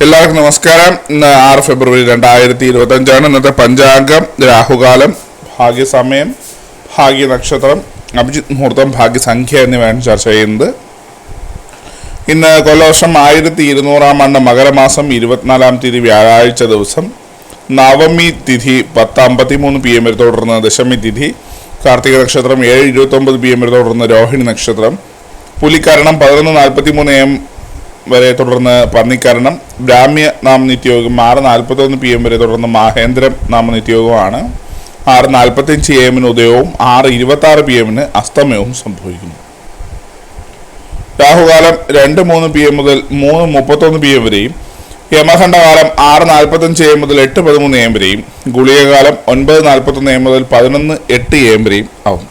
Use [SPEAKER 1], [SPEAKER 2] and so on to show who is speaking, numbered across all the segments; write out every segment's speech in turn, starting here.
[SPEAKER 1] എല്ലാവർക്കും നമസ്കാരം. ഇന്ന് 6 ഫെബ്രുവരി 2025 ഇന്നത്തെ പഞ്ചാംഗം, രാഹുകാലം, ഭാഗ്യസമയം, ഭാഗ്യ നക്ഷത്രം, അഭിജിത് മുഹൂർത്തം, ഭാഗ്യസംഖ്യ എന്നിവയാണ് ചർച്ച ചെയ്യുന്നത്. ഇന്ന് കൊല്ലവർഷം 1200 ആണ്ട് മകരമാസം 24-ാം തീയതി വ്യാഴാഴ്ച ദിവസം, നവമി തിഥി 10:53 PM വരെ തുടർന്ന് ദശമി തിഥി, കാർത്തിക നക്ഷത്രം 7:29 PM വരെ തുടർന്ന് രോഹിണി നക്ഷത്രം, പുലിക്കരണം 11:43 AM വരെ തുടർന്ന് പന്നിക്കരണം, ബ്രാഹ്മ്യ നാമ നിത്യയോഗം 6:41 PM വരെ തുടർന്ന് മാഹേന്ദ്രം നാമ നിത്യയോഗമാണ്. 6:45 AM ഉദയവും 6:26 PM അസ്തമയവും സംഭവിക്കുന്നു. രാഹുകാലം 2:03 PM മുതൽ 3:31 PM വരെയും, യമഖണ്ഡകാലം 6:45 AM മുതൽ 8:13 AM വരെയും, ഗുളികകാലം 9:41 AM മുതൽ 11:08 AM വരെയും ആവും.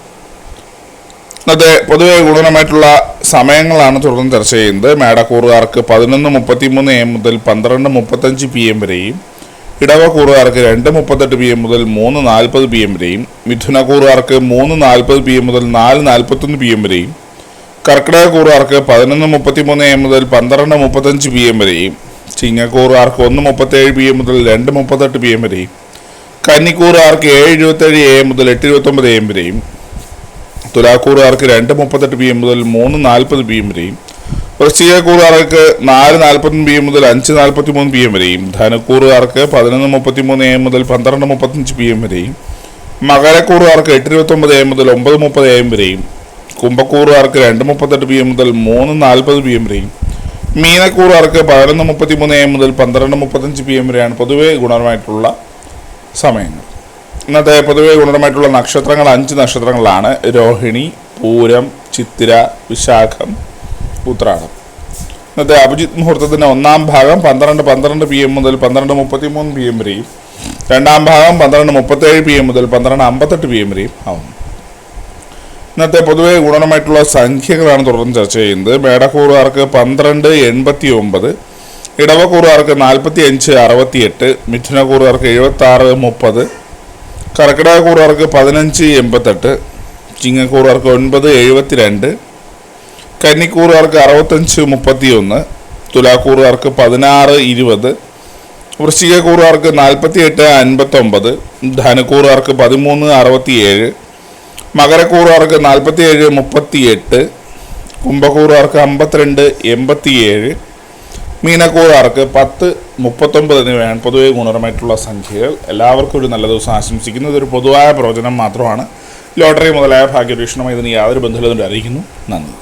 [SPEAKER 1] ഇന്നത്തെ പൊതുവെ ഗുണമായിട്ടുള്ള സമയങ്ങളാണ് തുടർന്ന് ചർച്ച ചെയ്യുന്നത്. മേടക്കൂറുകാർക്ക് 11:33 AM മുതൽ 12:35 PM വരെയും, ഇടവക്കൂറുകാർക്ക് 2:38 PM മുതൽ 3:40 PM വരെയും, മിഥുനക്കൂറുകാർക്ക് 3:40 PM മുതൽ 4:41 PM വരെയും, കർക്കിടകക്കൂറുകാർക്ക് 11:33 AM മുതൽ 12:35 PM വരെയും, ചിങ്ങക്കൂറുകാർക്ക് 1:37 PM മുതൽ 2:38 PM വരെയും, കന്നിക്കൂറുകാർക്ക് 7:27 AM മുതൽ 8:29 AM വരെയും, തുലാക്കൂറുകാർക്ക് 2:38 PM മുതൽ 3:40 PM വരെയും, വൃശ്ചികക്കൂറുകാർക്ക് 4:41 PM മുതൽ 5:43 PM വരെയും, ധനുക്കൂറുകാർക്ക് 11:33 AM മുതൽ 12:35 PM വരെയും, മകരക്കൂറുകാർക്ക് 8:29 AM മുതൽ 9:30 AM വരെയും, കുംഭക്കൂറുകാർക്ക് 2:38 PM മുതൽ 3:40 PM വരെയും, മീനക്കൂറുകാർക്ക് 11:33 AM മുതൽ 12:35 PM വരെയാണ് പൊതുവെ ഗുണപരമായിട്ടുള്ള സമയങ്ങൾ. ഇന്നത്തെ പൊതുവെ ഗുണപരമായിട്ടുള്ള നക്ഷത്രങ്ങൾ 5 നക്ഷത്രങ്ങളാണ്: രോഹിണി, പൂരം, ചിത്തിര, വിശാഖം, ഉത്രാടം. ഇന്നത്തെ അഭിജിത് മുഹൂർത്തത്തിൻ്റെ 1-ാം ഭാഗം 12:12 PM മുതൽ 12:33 PM വരെയും, 2-ാം ഭാഗം 12:37 PM മുതൽ 12:58 PM വരെയും ആവുന്നു. ഇന്നത്തെ പൊതുവെ ഗുണപരമായിട്ടുള്ള സംഖ്യകളാണ് തുടർന്ന് ചർച്ച ചെയ്യുന്നത്. മേടക്കൂറുകാർക്ക് 12:89, ഇടവക്കൂറുകാർക്ക് 45:68, മിഥുനക്കൂറുകാർക്ക് 76:30, കർക്കിടകക്കൂറുകാർക്ക് 15:88, ചിങ്ങക്കൂറുകാർക്ക് 9:72, കന്നിക്കൂറുകാർക്ക് 65:31, തുലാക്കൂറുകാർക്ക് 16:20, വൃശ്ചികക്കൂറുകാർക്ക് 48:59, ധനുക്കൂറുകാർക്ക് 13:67, മകരക്കൂറുകാർക്ക് 47:38, കുംഭക്കൂറുകാർക്ക് 52:87, മീനക്കൂറുകാർക്ക് 10:39 എന്നിവയാണ് പൊതുവെ ഗുണപരമായിട്ടുള്ള സംഖ്യകൾ. എല്ലാവർക്കും ഒരു നല്ല ദിവസം ആശംസിക്കുന്നു. ഇതൊരു പൊതുവായ പ്രവചനം മാത്രമാണ്. ലോട്ടറി മുതലായ ഭാഗ്യപരീക്ഷണമായി ഇതിന് യാതൊരു ബന്ധമില്ലെന്ന് അറിയിക്കുന്നു. നന്ദി.